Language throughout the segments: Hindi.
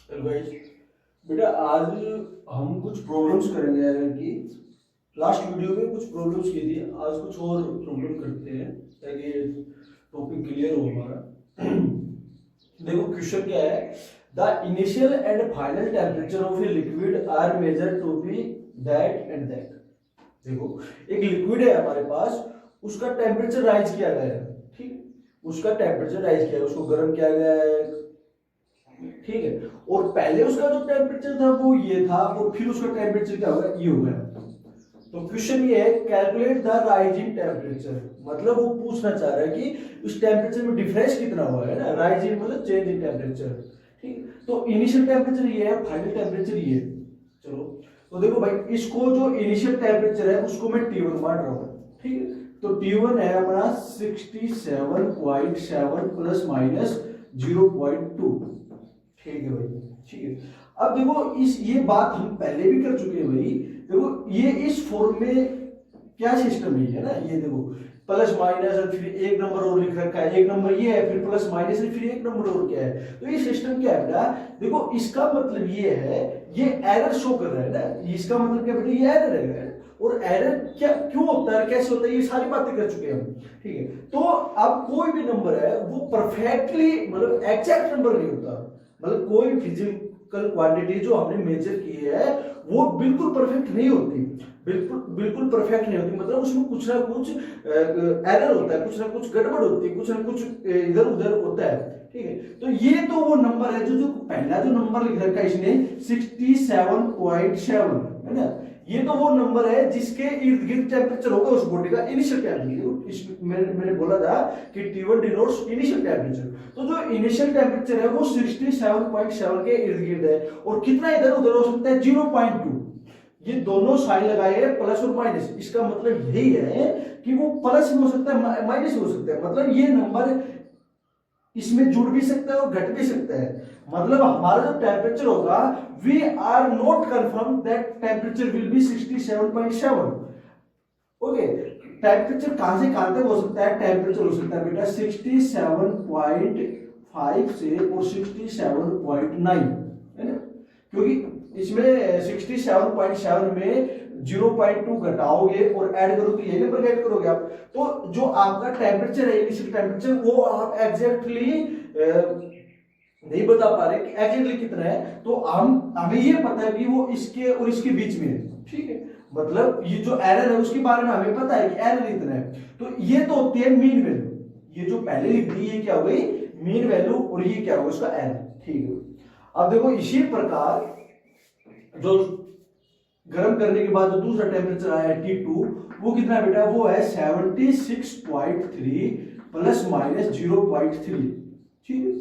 हेलो गाइस, बेटा आज हम कुछ प्रॉब्लम्स करेंगे एरर की। लास्ट वीडियो में कुछ प्रॉब्लम्स की थी, आज कुछ और प्रॉब्लम करते हैं ताकि टॉपिक क्लियर हो हमारा। देखो क्वेश्चन क्या है, the initial and final temperature of a liquid are measure to be that and that. देखो एक लिक्विड है हमारे पास, उसका टेम्परेचर राइज किया गया है, ठीक, उसका टेम्परेचर राइज किया है, उसको गर्म किया गया है, ठीक है। और पहले उसका जो टेम्परेचर था वो ये था, और फिर उसका टेम्परेचर क्या होगा, ये होगा। तो क्वेश्चन ये है, कैलकुलेट द राइजिंग टेम्परेचर, मतलब वो पूछना चाह रहा है कि उस टेम्परेचर में डिफरेंस कितना हुआ है ना, राइजिंग मतलब चेंज इन टेम्परेचर, ठीक। तो इनिशियल टेम्परेचर ये है, फाइनल टेम्परेचर ये है। चलो तो देखो भाई, इसको जो इनिशियल टेम्परेचर है उसको मैं T1 मान रहा हूँ, ठीक है। तो T1 है अपना 67.7 प्लस माइनस 0.2, ठीक है भाई, ठीक है। अब देखो ये बात हम पहले भी कर चुके हैं भाई। देखो ये इस फॉर्म में क्या सिस्टम है ना, ये देखो प्लस माइनस और फिर एक नंबर और लिख रखा है, एक नंबर ये है, फिर प्लस माइनस है, फिर एक नंबर और क्या है। तो ये सिस्टम क्या है बेटा, देखो इसका मतलब ये है, ये एरर शो कर रहा है ना, इसका मतलब क्या बेटा, ये एरर है। और एरर क्या क्यों होता है, कैसे होता है, ये सारी बातें कर चुके हैं हम, ठीक है। तो अब कोई भी नंबर है वो परफेक्टली मतलब एग्जैक्ट नंबर नहीं होता, मतलब कोई फिजिकल क्वांटिटी जो हमने मेजर की है वो बिल्कुल परफेक्ट नहीं होती, बिल्कुल परफेक्ट नहीं होती, मतलब उसमें कुछ ना कुछ एरर होता है, कुछ ना कुछ गड़बड़ होती है, कुछ ना कुछ इधर उधर होता है, ठीक है। तो ये तो वो नंबर है जो पहला जो नंबर लिख रखा है इसने 67.7 है ना, ये तो वो नंबर है जिसके इर्द गिर्द टेम्परेचर होगा उस बॉडी का इनिशियल टेम्परेचर। मैंने बोला था कि T1 डिनोट्स इनिशियल टेम्परेचर, तो जो इनिशियल टेम्परेचर है वो 67.7 के इर्द गिर्द है, और कितना इधर उधर हो सकता है 0.2। ये दोनों साइन लगाए हैं प्लस और माइनस, इसका मतलब यही है कि वो प्लस भी हो सकता है माइनस भी हो सकता है, मतलब ये नंबर इसमें जुड़ भी सकता है और घट भी सकता है। मतलब हमारा जो टेम्परेचर होगा, we are not confirm that temperature will be 67.7। Okay, temperature कहां से कहां तक हो सकता है, टेम्परेचर हो सकता है बेटा 67.5 से और 67.9, है ना, क्योंकि इसमें 67.7 में 0.2 घटाओगे और ऐड करो तो ये नंबर ऐड करोगे आप। तो जो आपका टेम्परेचर है, इनिशियल टेम्परेचर, वो आप एग्जैक्टली नहीं बता पा रहे कि एग्जैक्टली कितना है। तो हमें ये पता है कि वो इसके और इसके बीच में है, ठीक है। मतलब ये जो एरर है उसके बारे में हमें पता है कि एरर इतना है। तो ये तो होती है मीन वैल्यू, ये जो पहले लिख दी ये क्या हो गई, मीन वैल्यू, और ये क्या होगा, उसका एरर, ठीक है। अब देखो इसी प्रकार जो गर्म करने के बाद जो दूसरा टेम्परेचर आया है T2, वो कितना है बेटा, वो है 76.3 प्लस माइनस 0.3, ठीक है।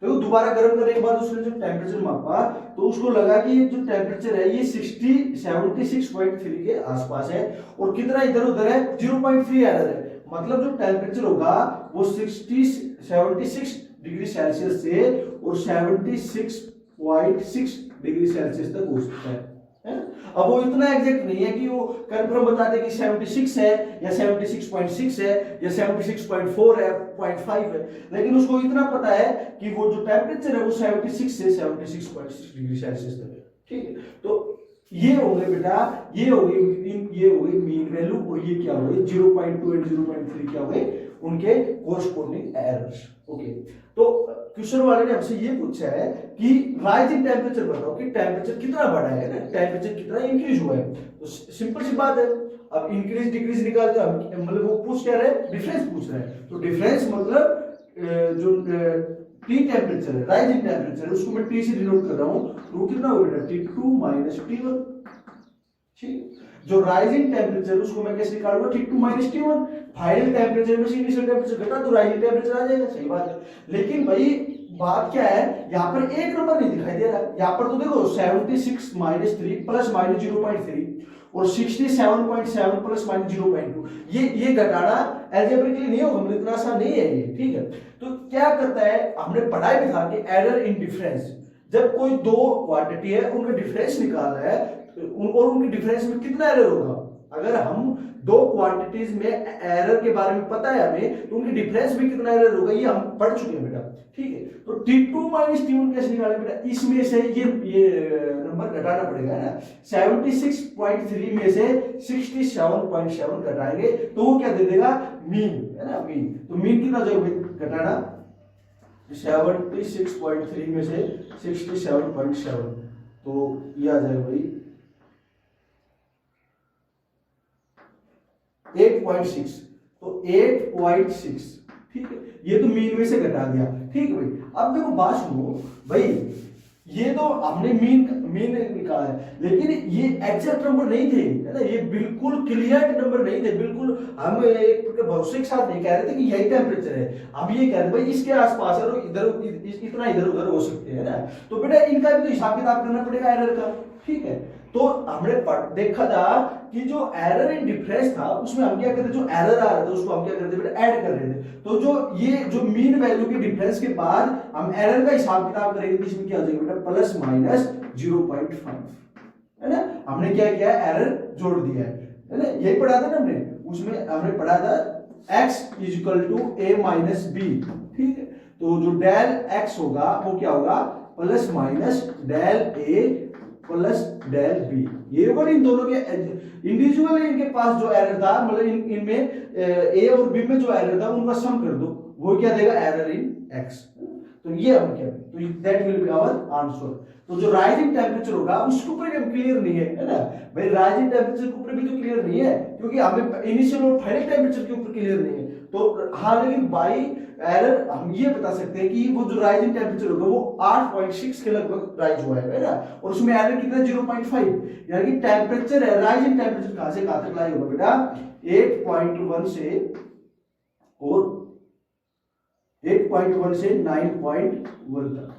तो दोबारा गर्म करने के बाद उसने जो टेम्परेचर मापा तो उसको लगा कि ये जो टेम्परेचर है ये 76.3 के आसपास है, और कितना इधर उधर है 0.3 एरर है, मतलब जो टेम्परेचर होगा वो 76 डिग्री सेल्सियस से और 76.6 डिग्री सेल्सियस तक हो सकता है। अब वो इतना एग्जैक्ट नहीं है कि वो कंफर्म बता दे कि 76 है या 76.6 है या 76.4 है, 0.5 है, लेकिन उसको इतना पता है कि वो जो टेम्परेचर है वो 76 से 76.6 डिग्री सेल्सियस तक है, ठीक है। तो ये हो गए बेटा, ये हो गई मीन वैल्यू, और ये क्या हो गई 0.2 और 0.3 क्या हो गए उनके कोरस्पोंडिंग एरर्स। ओके, तो क्वेश्चन वाले ने हमसे ये पूछा है कि राइजिंग टेम्परेचर बताओ कि टेम्परेचर कितना बढ़ा है ना, टेम्परेचर कितना इंक्रीज हुआ है। तो सिंपल सी बात है, अब इंक्रीज डिक्रीज निकालते हैं, मतलब वो पूछ क्या रहे हैं, डिफरेंस पूछ रहे हैं। तो डिफरेंस मतलब जो टी टेम्परेचर है, राइजिंग टेम्परेचर है, उसको मैं टी से डिनोट कर रहा हूं, तो वो कितना होगा बेटा T2 माइनस T1, ठीक। जो राइजिंग टेम्परेचर उसको मैं कैसे निकालूंगा, T2 minus T1, final temperature में से इनिशियल टेम्परेचर घटा तो राइजिंग टेम्परेचर आ जाएगा, सही बात है। लेकिन भाई बात क्या है, यहाँ पर एक नंबर नहीं दिखाई दे रहा है, यहाँ पर तो देखो 76 माइनस 3 प्लस माइनस 0.3 और 67.7 प्लस माइनस 0.2, ये घटाना अलजेब्रिकली नहीं होगा, मतलब इतना आसान नहीं है ये, ठीक है। तो क्या करता है, हमने पढ़ाई भी था कि एरर इन डिफरेंस, जब कोई दो क्वांटिटी है उनका डिफरेंस निकालना है और उनके डिफरेंस में कितना एरर होगा, अगर हम दो क्वांटिटीज में एरर के बारे में पता है हमें, तो उनकी डिफरेंस में कितना एरर होगा ये हम पढ़ चुके हैं बेटा, ठीक है। तो T2 माइनस T1 कैसे निकालें बेटा, इसमें से ये नंबर घटाना पड़ेगा ना, 76.3 में से 67.7 घटाएंगे तो वो क्या दे देगा, मीन, है ना, मीन। तो मीन कितना जाएगा घटाना, 76.3 में से 67.7, तो ये आ जाएगा भाई 8.6, तो 8.6, ठीक है। ये तो मीन में से घटा दिया, ठीक है भाई। अब देखो बात सुनो भाई, ये तो हमने मीन निकाला है, लेकिन ये एग्जैक्ट नंबर नहीं थे, है ना, ये बिल्कुल क्लियर नंबर नहीं थे, बिल्कुल हम एक भरोसे के साथ नहीं कह रहे थे कि यही टेम्परेचर है, हम ये कह रहे थे भाई इसके आसपास है, इधर इतना इधर उधर हो सकते हैं ना। तो बेटा इनका भी तो हिसाब किताब करना पड़ेगा एरर का, ठीक है। तो हमने देखा था कि जो एरर इन डिफरेंस था उसमें हम क्या करते, जो एरर आ रहा था उसको हम क्या करते बेटा, ऐड कर रहे थे। तो जो मीन वैल्यू के डिफरेंस के बाद हम एरर का हिसाब किताब करेंगे, तो इसमें क्या हो जाएगा बेटा, प्लस माइनस 0.5, है ना। हमने क्या किया, एरर जोड़ दिया है ना, यही पढ़ा था ना हमने, उसमें हमने पढ़ा था x equal to a minus B, ठीक है। तो जो डेल x होगा वो क्या होगा, plus minus del a plus del B, ये होगा इन दोनों के इंडिविजुअली इनके पास जो एरर था, मतलब इनमें ए और बी में जो एरर था उनका सम कर दो, वो क्या देगा, एरर इन एक्स। तो ये हम क्या, तो that will be our answer. तो जो राइजिंग टेम्परेचर होगा उसके ऊपर भी हम क्लियर नहीं है ना भाई, राइजिंग टेम्परेचर के ऊपर भी तो क्लियर नहीं है, क्योंकि हमें इनिशियल और फाइनल टेम्परेचर के ऊपर क्लियर नहीं है। तो हाँ, लेकिन बाई एरर हम ये बता सकते हैं कि वो जो राइजिंग टेम्परेचर होगा वो 8.6 के लगभग राइज हुआ है ना, और उसमें एरर कितना 0.5, यानी कि टेम्परेचर है, राइजिंग टेम्परेचर कहां से कहां तक लाई होगा बेटा, 8.1 से और 8.1 से 9.1 तक,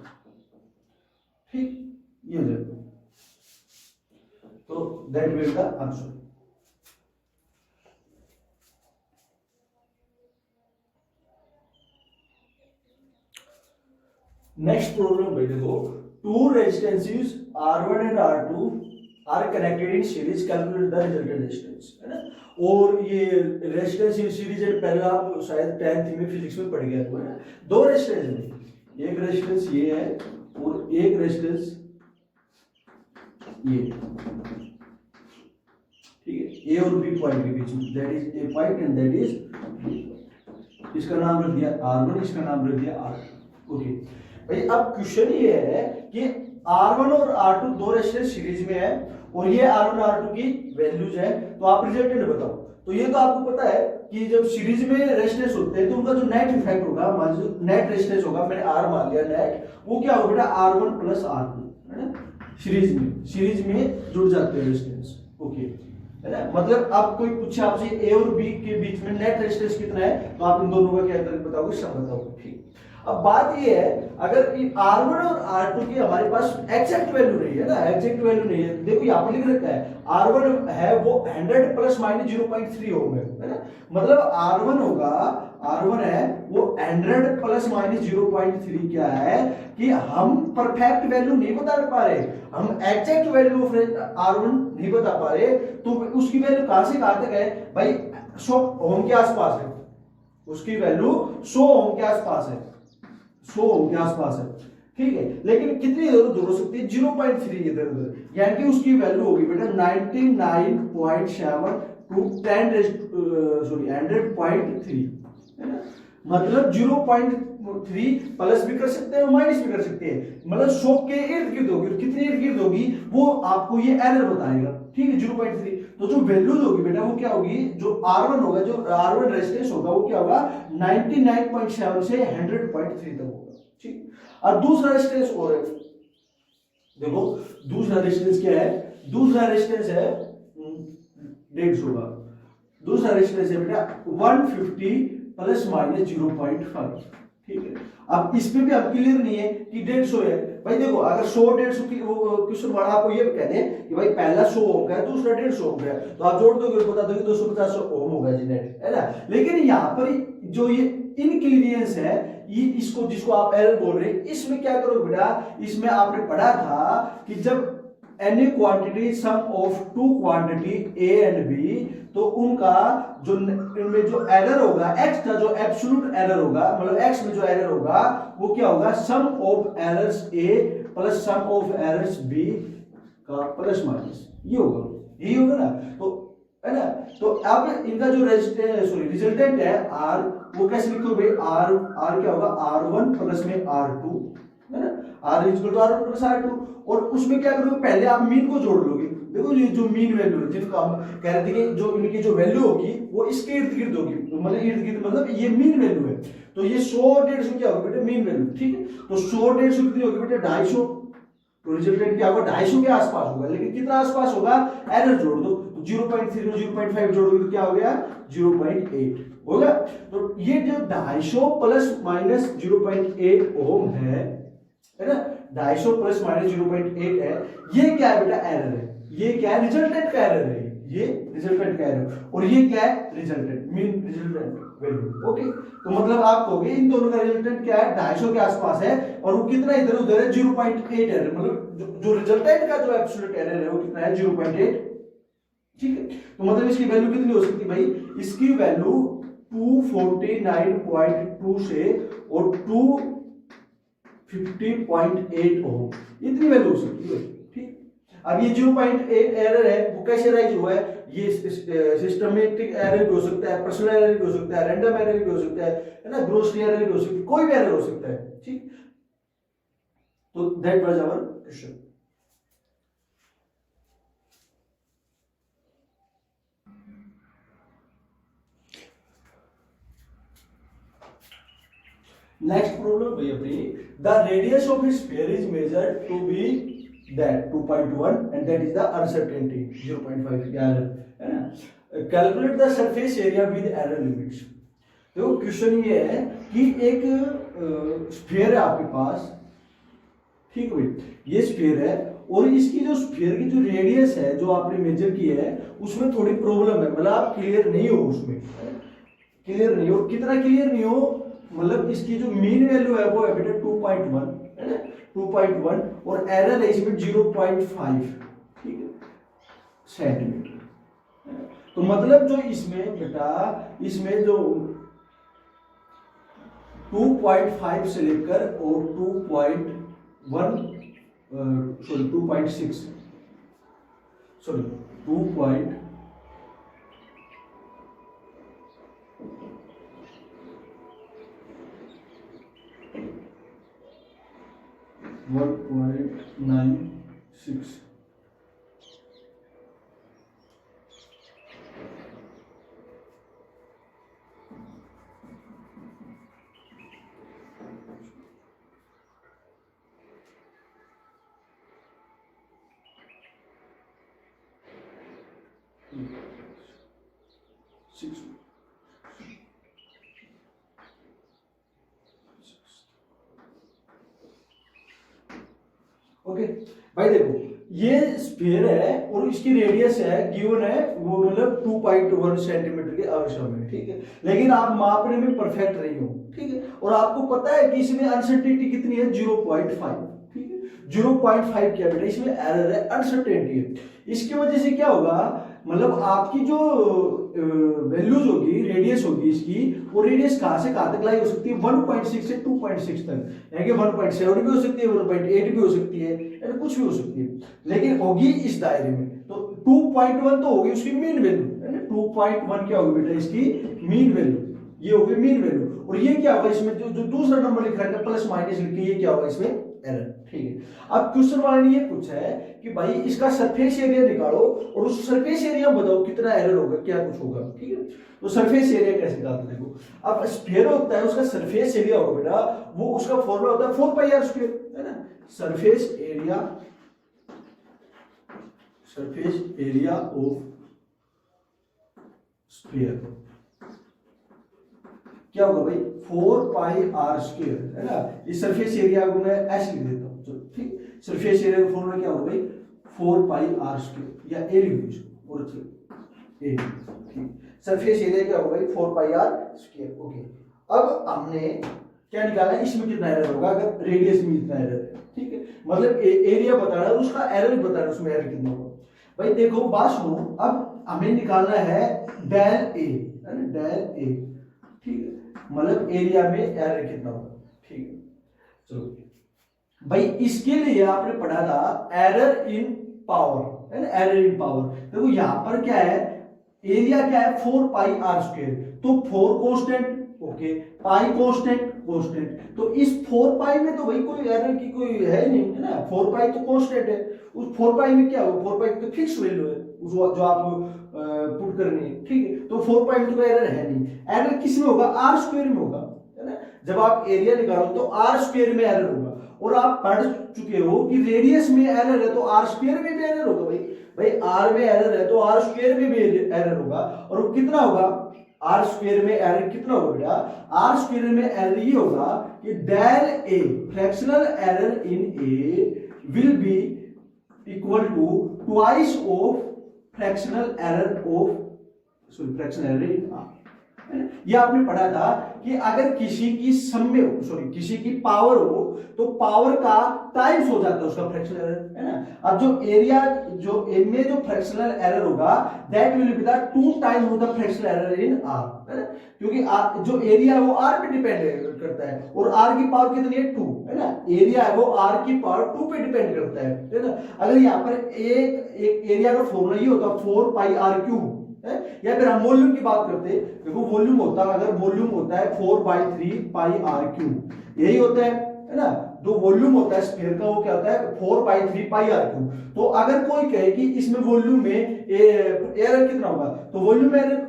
ठीक, ये हो जाएगा। तो that will the answer. Next problem भाई देखो, two resistances R1 and R2 are connected in series, calculate the resultant resistance, है ना। और ये रेजिस्टेंस इन सीरीज है, पहला आप शायद 10th में फिजिक्स में पढ़ गया है ना। दो रेजिस्टेंस में, एक रेजिस्टेंस ये है और एक रेजिस्टेंस ये, ठीक है, ए और बी पॉइंट के बीच में, that is A point and that is B point. इसका नाम रख दिया R1, इसका नाम रख दिया R2, ओके भाई। अब क्वेश्चन ये है कि R1 और R2 दो रेजिस्टेंस सीरीज में है, और ये R1 R2 की वैल्यूज है, तो आप रिजल्टेंट बताओ। तो ये तो आपको पता है कि जब सीरीज में रेजिस्टेंस होते हैं तो उनका जो नेट इफेक्ट होगा, मान लो नेट रेजिस्टेंस होगा, मैंने R मान लिया नेट, वो क्या होगा बेटा, R1 प्लस R2, है ना। सीरीज में जुड़ जाते हैं रेजिस्टेंस, ओके, है ना। मतलब आप कोई पूछे आपसे ए और बी के बीच में नेट रेजिस्टेंस कितना है, तो आप इन दोनों का क्या करके बताओगे, सब बताओगे, ठीक। अब बात ये है, अगर R1 और R2 की हमारे पास एग्जैक्ट वैल्यू नहीं है ना, एग्जैक्ट वैल्यू नहीं है, देखो यहाँ पर लिख रखा है R1 है वो 100 प्लस माइनस 0.3 ओम है ना। मतलब R1 होगा, R1 है वो 100 प्लस माइनस 0.3 क्या है कि हम परफेक्ट वैल्यू नहीं बता पा रहे, हम एग्जैक्ट वैल्यू ऑफ R1 नहीं बता पा रहे, तो उसकी वैल्यू कहां से कहां तक है भाई, 100 ओम के आसपास है, उसकी वैल्यू 100 ओम के आसपास है, 100 ओम के आसपास है, ठीक है। लेकिन कितनी इधर उधर हो सकती है, 0.3 इधर उधर, यानी कि उसकी वैल्यू होगी बेटा 99.7 टू 100.3, है ना। मतलब 0.3 प्लस भी कर सकते हैं माइनस भी कर सकते हैं, मतलब 100 के इर्द गिर्द होगी, और कितनी इर्द गिर्द होगी वो आपको ये एरर बताएगा, ठीक है, 0.3। तो जो वैल्यूज होगी बेटा वो क्या होगी, जो R1 होगा, जो R1 रेजिस्टेंस होगा वो क्या होगा, 99.7 से 100.3 तक होगा, ठीक। और दूसरा रेजिस्टेंस और है, देखो दूसरा रेजिस्टेंस क्या है, दूसरा रेजिस्टेंस है 150 का, दूसरा रेजिस्टेंस है बेटा 150 प्लस माइनस 0.5, ठीक है। अब इस पे भी अब क्लियर नहीं है कि 150 है भाई। देखो अगर 100 150 की क्वेश्चन वाला आपको ये कहते हैं कि भाई पहला 100 ओम का है, दूसरा 150 ओम का है, तो आप जोड़ दोगे बता दोगे 250 ओम होगा जी नेट, है ना। लेकिन यहाँ पर जो ये इनक्लीनियंस है, ये इसको जिसको आप एरर बोल रहे हैं, इसमें क्या करोगे बेटा, इसमें आपने पढ़ा था कि जब any quantity sum of two quantity A and B, तो उनका जो इनमें जो एरर होगा x का जो एब्सोल्यूट एरर होगा, मतलब x में जो एरर होगा वो क्या होगा, sum of errors a plus sum of errors b का प्लस माइनस, ये होगा, यही होगा ना। तो है ना, तो अब इनका जो रिजल्टेंट है r, वो कैसे लिखोगे, r क्या होगा, r1 प्लस में r2, है ना, r equal to r1 plus r2, और उसमें क्या करोगे, पहले आप मीन को जोड़ लोगे। देखो ये जो मीन वैल्यू है, जिसका हम कह रहे थे कि जो इनकी जो वैल्यू होगी वो इसके इर्द गिर्द होगी, तो मतलब इर्द गिर्द मतलब ये मीन वैल्यू है, तो ये 100-150 क्या होगा बेटा, मीन वैल्यू, ठीक है। तो 100-150 कितनी होगी बेटा, 250, तो रिजल्टेंट क्या होगा, 250 के आसपास होगा, लेकिन कितना आसपास होगा, एरर जोड़ दो, तो 0.3 और 0.5 जोड़ोगे तो क्या हो गया, 0.8 होगा। तो ये जो 250 प्लस माइनस 0.8 ओम है ना, 250 प्लस माइनस 0.8 है, ये क्या है बेटा, एरर है, ये क्या है, रिजल्टेंट का एरर है, ये रिजल्टेंट का एरर, और ये क्या है, resultant, mean resultant value, okay. तो मतलब आप कहोगे इन दोनों का रिजल्टेंट क्या है, 250 के आसपास है, और वो कितना इधर उधर है, 0.8 एरर, मतलब जो रिजल्टेंट का जो एब्सोल्यूट एरर है वो कितना है, 0.8, ठीक है। तो मतलब इसकी वैल्यू कितनी हो सकती है भाई, इसकी वैल्यू 249.2 से और 250.8 ओम, इतनी वैल्यू हो सकती है, ठीक। अब ये 0.8 एरर है, वो कैसे राइज हुआ है, ये सिस्टमेटिक एरर भी हो सकता है, पर्सनल एरर भी हो सकता है, रैंडम एरर भी हो सकता है ना, ग्रोसरी एरर भी हो सकती है, कोई भी एरर हो सकता है, ठीक। तो that was our question. Next problem भैया अपनी, the radius of a sphere is measured to be that 2.1 and that is the uncertainty 0.5 error, है ना। Calculate the surface area with error limits. देखो क्वेश्चन ये है कि एक स्फीयर है आपके पास, ठीक है, ये स्फीयर है, और इसकी जो स्फीयर की जो रेडियस है जो आपने मेजर की है उसमें थोड़ी प्रॉब्लम है, मतलब आप क्लियर नहीं हो उसमें, क्लियर नहीं हो, कितना क्लियर नहीं हो, मतलब इसकी जो मीन वैल्यू है वो है बेटा 2.1, है ना, 2.1, और एरर है इसमें 0.5, ठीक है, सेंटीमीटर। तो मतलब जो इसमें बेटा, इसमें जो 2.5 से लेकर और 2.6 सॉरी 1.96 6 ओके भाई। देखो ये स्फीयर है और इसकी रेडियस है गिवन है वो मतलब 2.1 सेंटीमीटर के आवश्यक है, ठीक है, लेकिन आप मापने में परफेक्ट नहीं हो, ठीक है, और आपको पता है कि इसमें अनसर्टेनिटी कितनी है 0.5, ठीक है, 0.5 क्या बेटा इसमें एरर है, अनसर्टेनिटी है। इसकी वजह से क्या होगा, मतलब आपकी जो वैल्यूज होगी, रेडियस होगी इसकी, वो रेडियस कहां से कहां तक लाई हो सकती है, 1.6 से 2.6 तक, यानी कि 1.7 भी हो सकती है, 1.8 भी हो सकती है, यानी कुछ भी हो सकती है, लेकिन होगी इस दायरे में। तो 2.1 तो होगी उसकी मीन वैल्यू, है ना, 2.1 क्या होगी बेटा इसकी मीन वैल्यू, ये होगी मीन वैल्यू, और ये क्या होगा इसमें जो दूसरा नंबर लिखा है प्लस माइनस लिख के, ये क्या होगा इसमें एरर, ठीक है। अब क्वेश्चन वाले ने ये पूछा है कि भाई इसका सरफेस एरिया निकालो और उस सरफेस एरिया बताओ कितना एरर होगा, क्या कुछ होगा, ठीक है। तो सरफेस एरिया कैसे निकालते देखो, अब स्फीयर होता है उसका सरफेस एरिया होगा बेटा, वो उसका फॉर्मूला होता है 4 πr स्क्वायर, है ना, सरफेस एरिया ऑफ स्फीयर क्या होगा भाई 4 πr स्क्वायर, है ना। इस सरफेस एरिया को मैं ऐसे लिख देता हूं, चलो ठीक, सरफेस एरिया का फॉर्मूला क्या होगा भाई 4 πr स्क्वायर, या ए लिख दो और चलो ए, ठीक, सरफेस एरिया क्या होगा भाई 4 πr स्क्वायर, ओके। अब हमने क्या निकालना है, इसमें कितना एरर होगा अगर रेडियस में इतना एरर है, ठीक है, मतलब एरिया बताना है और उसका एरर बताना है, उसमें एरर कितना होगा। भाई देखो बात सुनो, अब हमें निकालना है डेल ए, है ना, डेल ए, ठीक है, मतलब एरिया में एरर कितना होगा, ठीक है। चलो भाई इसके लिए आपने पढ़ा था एरर इन पावर, है ना, एरर इन पावर। देखो यहां पर क्या है, एरिया क्या है 4 पाई आर स्क्वायर, तो 4 कांस्टेंट, ओके, पाई कांस्टेंट, कांस्टेंट, तो इस 4 पाई में तो भाई कोई एरर की कोई है नहीं, है ना, 4 पाई तो कांस्टेंट है, उस 4 पाई में क्या होगा, 4 पाई तो फिक्स वैल्यू है उस जो आपको पुट करनी है, ठीक है, तो 4 पाई में तो एरर है नहीं। एरर किस में होगा, आर स्क्वायर में होगा, है ना, जब आप एरिया निकालो तो आर स्क्वायर में एरर होगा, और आप पढ़ चुके हो कि रेडियस में एरर है तो आर स्क्वायर में भी एरर होगा। भाई आर में एरर है तो आर स्क्वायर में भी एरर होगा, और वो कितना होगा, आर स्क्वायर में एरर कितना होगा बेटा, आर स्क्वायर में एरर ये होगा कि del A fractional error in A will be equal to twice of fractional error in R. ये आपने पढ़ा था कि अगर किसी की किसी की पावर हो तो पावर का टाइम्स हो जाता है उसका फ्रैक्शनल एरर, है ना। अब जो एरिया जो m में जो फ्रैक्शनल एरर होगा that will be the 2 times of the fractional error in r, है ना, क्योंकि जो एरिया है वो r पे डिपेंड करता है और r की पावर कितनी है 2, है ना, एरिया है वो r की पावर 2 पे डिपेंड करता है ना। अगर यहाँ पर एक एरिया का फॉर्मूला ये होता 4 पाई r क्यूब, या फिर हम वॉल्यूम की बात करते हैं, देखो वॉल्यूम होता है, अगर वॉल्यूम होता है 4/3 पाई आर क्यूब, यही होता है ना, जो वॉल्यूम होता है स्फीयर का वो क्या होता है 4/3 पाई आर क्यूब। तो अगर कोई कहे कि इसमें वॉल्यूम में एरर कितना होगा, तो वॉल्यूम में एरर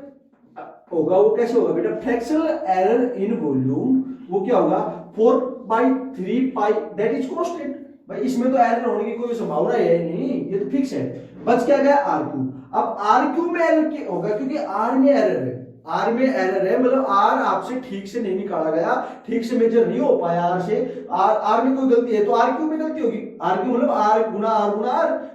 होगा वो कैसे होगा बेटा, फ्रैक्शनल एरर इन वॉल्यूम वो क्या होगा 4/3 पाई, दैट इज कांस्टेंट। भाई इसमें तो एरर होने की कोई संभावना है नहीं, ये तो फिक्स है, बच क्या गया आर क्यूब। अब आर क्यूब में एरर क्या होगा, क्योंकि आर में एरर है, आर में एरर है, मतलब आर आपसे ठीक से नहीं निकाला गया, ठीक से मेजर नहीं हो पाया आर से, आर में कोई गलती है तो आर क्यूब में गलती होगी, आर क्यूब मतलब आर गुना आर,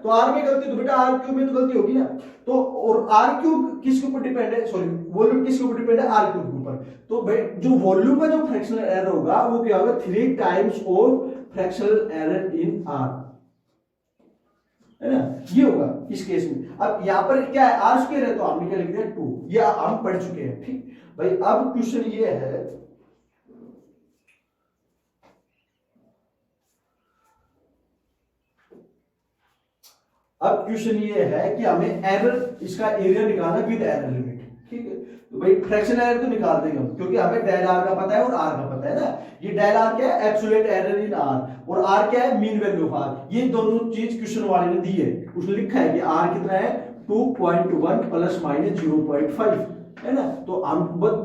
तो आर में गलती तो बेटा आर क्यूब में तो गलती होगी ना। तो और आर क्यूब किसके ऊपर डिपेंड है, सॉरी वॉल्यूम किसके ऊपर डिपेंड है, आर क्यूब के ऊपर। तो भाई जो वॉल्यूम का जो फ्रैक्शनल एरर होगा वो क्या होगा 3 times of fractional error in are, है ना, ये होगा इस केस में। अब यहां पर क्या है आर स्क्वायर है तो हमने क्या लिख दिया 2, ये हम पढ़ चुके हैं, ठीक भाई। अब क्वेश्चन ये है, अब क्वेश्चन ये है कि हमें एरर इसका एरिया निकालना विद एरर लिमिट, ठीक है। तो भाई फ्रैक्शन एरर तो निकाल देंगे हम, क्योंकि हमें डेल आर का पता है और आर का पता है ना। ये डेल आर क्या है, एब्सोल्यूट एरर इन आर, और आर क्या है, मीन वैल्यू ऑफ आर। ये दोनों चीज क्वेश्चन वाले ने दी है, उसने लिखा है कि आर कितना है 2.1 प्लस माइनस 0.5, है ना। तो हम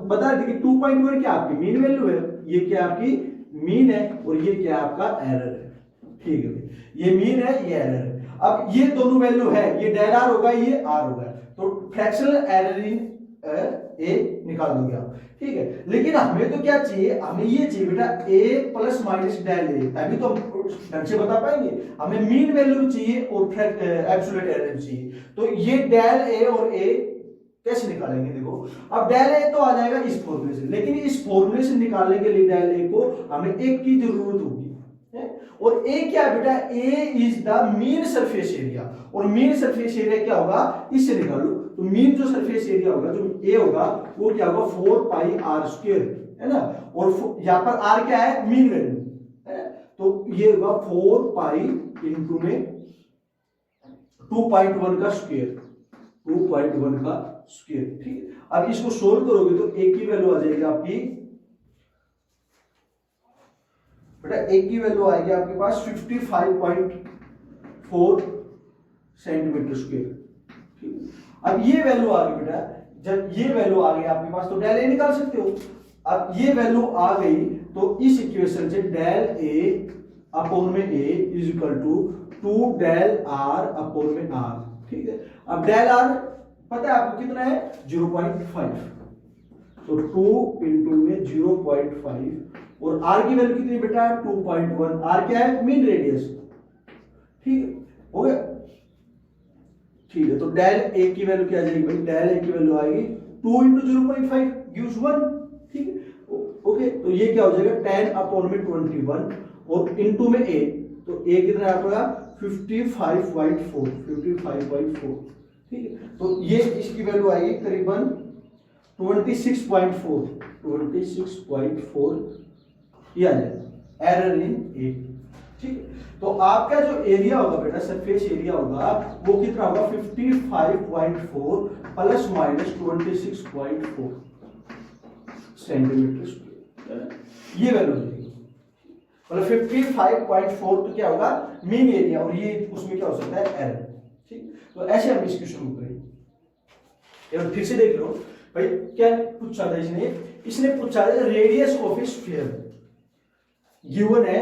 बता दें कि 2.1 क्या आपकी मीन वैल्यू है, ये क्या आपकी मीन है, और ये क्या आपका एरर है, ठीक है, ये मीन है ये एरर है। अब ये दोनों वैल्यू है, ये डेल आर होगा ये आर होगा, तो फ्रैक्शनल एरर इन ए निकाल दोगे आप, ठीक है। लेकिन हमें तो क्या चाहिए, हमें ये चाहिए बेटा ए प्लस माइनस डेल ए, तभी तो हम ढंग से बता पाएंगे। हमें मीन वैल्यू भी चाहिए और एब्सोल्यूट एरर भी चाहिए, तो ये डेल ए और ए कैसे निकालेंगे, देखो अब डेल ए तो आ जाएगा इस फॉर्मूले से, लेकिन इस फॉर्मूले से निकालने के लिए डेल ए को हमें एक की जरूरत होगी, और ए क्या है बेटा, A is the mean surface area, और मीन सरफेस एरिया क्या होगा इससे निकालो, तो मीन जो सरफेस एरिया होगा जो ए होगा वो क्या होगा 4 पाई आर स्क्वायर, है ना, और यहां पर आर क्या है मीन वैल्यू, है ना, तो ये होगा 4 पाई इंटू में 2.1 का स्क्वायर, 2.1 का स्क्वायर, ठीक है। अब इसको सोल्व करोगे तो एक की वैल्यू आ जाएगी आपकी बेटा, एक की वैल्यू आएगी आपके पास 55.4 सेंटीमीटर स्क्वायर, ठीक है। अब ये वैल्यू आ गई बेटा, जब ये वैल्यू आ गई आपके पास तो डेल ए निकाल सकते हो। अब ये वैल्यू आ गई तो इस इक्वेशन से डेल ए अपॉन में A is equal to 2 del R upon में आर, ठीक है। अब डेल आर पता है आपको कितना है 0.5, तो 2 इंटू में 0.5, और आर की वैल्यू कितनी बेटा 2.1, आर क्या है मीन रेडियस, ठीक है, हो गया, ठीक है। तो डेल ए की वैल्यू क्या आ जाएगी भाई, डेल ए की वैल्यू आएगी 2 इंटू 0.5 गिव्स 1, ठीक है। ओके, तो ये क्या हो जाएगा 10 अपॉन में 21 और इनटू में a, तो a कितना आपका 55.4, 55.4, ठीक है। तो ये इसकी वैल्यू आएगी करीबन 26.4, 26.4 ये आ जाएगा एरर इन ए, ठीक है। तो आपका जो एरिया होगा बेटा, सरफेस एरिया होगा, वो कितना होगा 55.4 प्लस माइनस 26.4 सेंटीमीटर स्क्वायर, ये वैल्यू देगी। मतलब 55.4 तो क्या होगा मीन एरिया, और ये उसमें क्या हो सकता है एरर, ठीक। तो ऐसे हम इसकी शुरू करें। फिर से देख लो भाई क्या पूछा था इसने पूछा था radius of a sphere given है,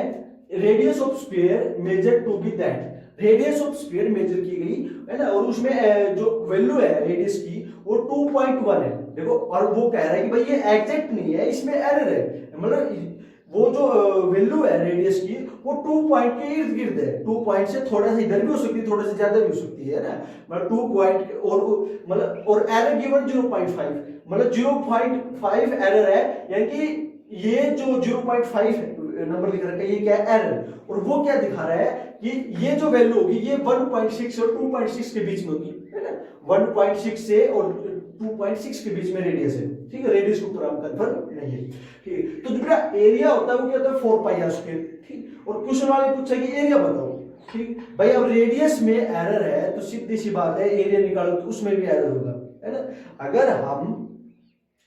radius of sphere measure to be that, radius of sphere measure की गई है ना, और उसमें जो वैल्यू है रेडियस की वो 2.1 है, देखो। और वो कह रहा है कि भाई ये एग्जैक्ट नहीं है, इसमें एरर है, मतलब वो जो वैल्यू है रेडियस की वो 2 पॉइंट के इर्द गिर्द है, 2 पॉइंट से थोड़ा सा इधर भी हो सकती है, थोड़ा सा ज्यादा भी हो सकती है ना, मतलब 2 पॉइंट और एरर गिवन 0.5, मतलब 0.5 एरर है, यानी कि ये जो 0.5 नंबर लिख रखा है ये क्या है एरर, और वो क्या दिखा रहा है कि ये जो वैल्यू होगी ये 1.6 और 2.6 के बीच में होगी, है ना, 1.6 से और 2.6 के बीच में रेडियस है, ठीक है। रेडियस को पूरा कंफर्म नहीं है, ठीक। तो जो एरिया होता है वो क्या होता है 4 पाई आर स्क्वायर, ठीक। और क्वेश्चन वाले पूछा कि एरिया बताओ, ठीक भाई। अब रेडियस में एरर है तो सीधी सी बात है एरिया निकालो तो उसमें भी एरर होगा, है ना। अगर हम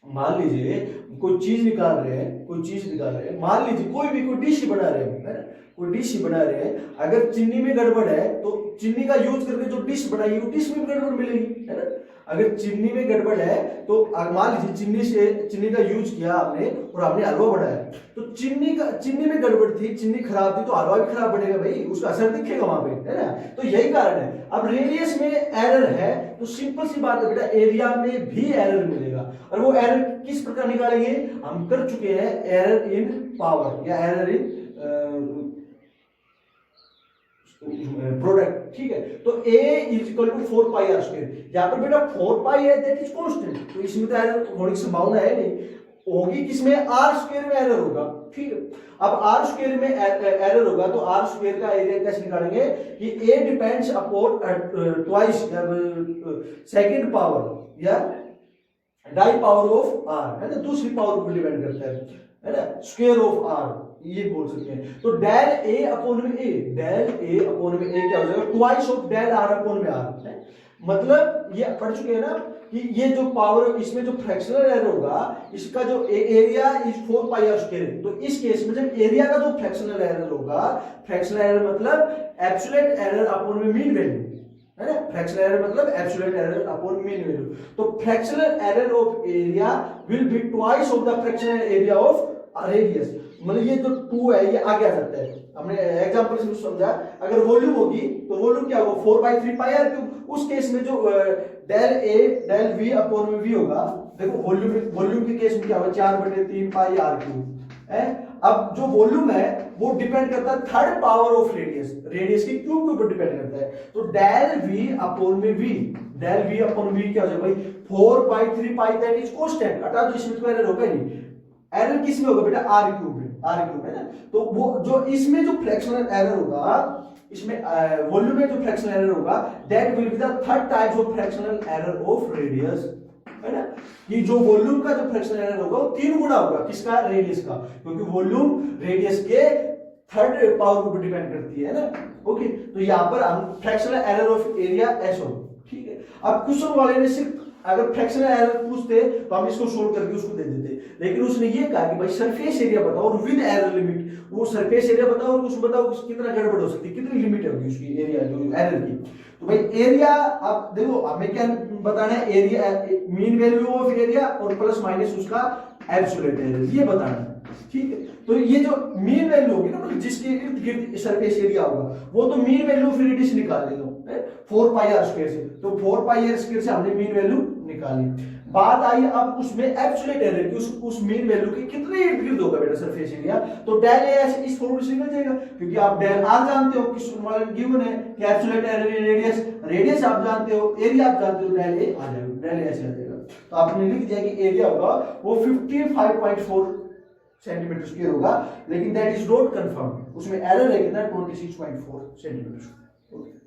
मान लीजिए कोई चीज निकाल रहे हैं, मान लीजिए कोई डिश बना रहे हैं, है ना, कोई डिश बना रहे हैं, अगर चीनी में गड़बड़ है तो चीनी का यूज करके जो डिश बनाई वो डिश में भी गड़बड़ मिलेगी, है ना। अगर चीनी में गड़बड़ है तो मान लीजिए चीनी का यूज किया आपने और आपने हलवा बनाया, तो चीनी में गड़बड़ थी, चीनी खराब थी तो हलवा भी खराब बनेगा भाई, उसका असर दिखेगा वहां पे, है ना। तो यही कारण है। अब रेडियस में एरर है तो सिंपल सी बात है बेटा एरिया में भी एरर मिलेगा, और वो एरर किस प्रकार निकालेंगे, हम कर चुके हैं एरर इन पावर या एरर इन प्रोडक्ट, ठीक है। तो a is equal to 4 pi R square, यहां पर बेटा 4 पाई है दैट इज कांस्टेंट, तो इसमें तो एरर होने की संभावना है नहीं, होगी किसमें आर स्क्वायर में एरर होगा, ठीक है। अब आर स्क्वायर में एरर होगा तो आर स्क्वायर का एरिया कैसे निकालेंगे कि a depends upon twice second power या डाई पावर ऑफ आर, है ना, दूसरी पावर पर डिपेंड करता है ना, स्क्वायर ऑफ आर ये बोल सकते हैं। तो डेल a अपॉन में a, डेल a अपॉन में a क्या हो जाएगा twice of del r upon में r, मतलब ये पढ़ चुके हैं ना कि ये जो पावर इसमें जो फ्रैक्शनल एरर होगा इसका जो area is 4 pi R square, तो इस केस में जब एरिया का जो फ्रैक्शनल एरर होगा, फ्रैक्शनल एरर मतलब एब्सोल्यूट एरर अपॉन में मीन वैल्यू, है ना, फ्रैक्शनल एरर मतलब absolute error upon mean value, तो fractional error of area will be twice of the fractional area of radius, मतलब ये जो 2 है ये आगे आ जाता है। हमने एग्जांपल से समझा, अगर वॉल्यूम होगी तो वॉल्यूम क्या होगा 4/3 पाई आर क्यूब, उस केस में जो del a del v upon में v होगा, देखो वॉल्यूम के केस में क्या होगा 4/3 पाई आर क्यूब है। अब जो वॉल्यूम है वो डिपेंड करता है थर्ड पावर ऑफ रेडियस की क्यूब के ऊपर डिपेंड करता है, तो डेल v अपॉन में v, del v upon v क्या हो जाएगा भाई 4/3 पाई दैट इज कांस्टेंट, हटा दो इसमें तो एरर होगा नहीं, एरर किस में होगा बेटा आर क्यूब है ना। तो वो जो इसमें जो फ्रैक्शनल एरर होगा, इसमें वॉल्यूम में जो फ्रैक्शनल एरर होगा that will be the third type of fractional error of radius, है ना। ये जो वॉल्यूम का जो फ्रैक्शनल एरर होगा वो 3 गुना होगा किसका रेडियस का, क्योंकि वॉल्यूम रेडियस के थर्ड पावर के ऊपर डिपेंड करती है ना, ओके। तो यहां पर हम फ्रैक्शनल एरर ऑफ एरिया ऐसा हो, ठीक है। अब क्वेश्चन वाले ने सिर्फ अगर फ्रैक्शनल एरर पूछते तो हम इसको सोल्व करके उसको दे देते, लेकिन उसने ये कहा कि भाई सरफेस एरिया बताओ और विद एरर लिमिट, वो सरफेस एरिया बताओ और उसको बताओ कितना गड़बड़ हो सकती है, कितनी लिमिट होगी उसकी एरिया जो एरर की। तो भाई एरिया आप देखो हमें क्या बताना है, area mean value of area और प्लस माइनस उसका एब्सोल्यूट एरिया ये बताना है, ठीक है। तो ये जो मीन वैल्यू होगी ना, मतलब जिसके इर्द गिर्द सरफेस एरिया होगा वो तो मीन वैल्यू ऑफ रेडियस निकाल लेगा 4 पाई आर स्क्वायर से, तो 4 पाई आर स्क्वायर से हमने मीन वैल्यू निकाली। बात आई अब उसमें एब्सोल्यूट एरिया की, उस मीन वैल्यू के कितने इर्द गिर्द होगा बेटा सरफेस एरिया, तो डेल ए इस फॉर्मूले से निकल जाएगा, क्योंकि आप डेल आर जानते हो किस फॉर्मूला में गिवन है कि एब्सोल्यूट एरिया रेडियस आप जानते हो, एरिया आप जानते हो, डेल ए आ जाएगा, डेल ए ऐसे आ जाएगा। तो आपने लिख दिया कि एरिया होगा वो 55.4 सेंटीमीटर स्क्वायर होगा, लेकिन दैट इज नॉट कंफर्म, उसमें एरर है कितना 26.4 सेंटीमीटर। ओके।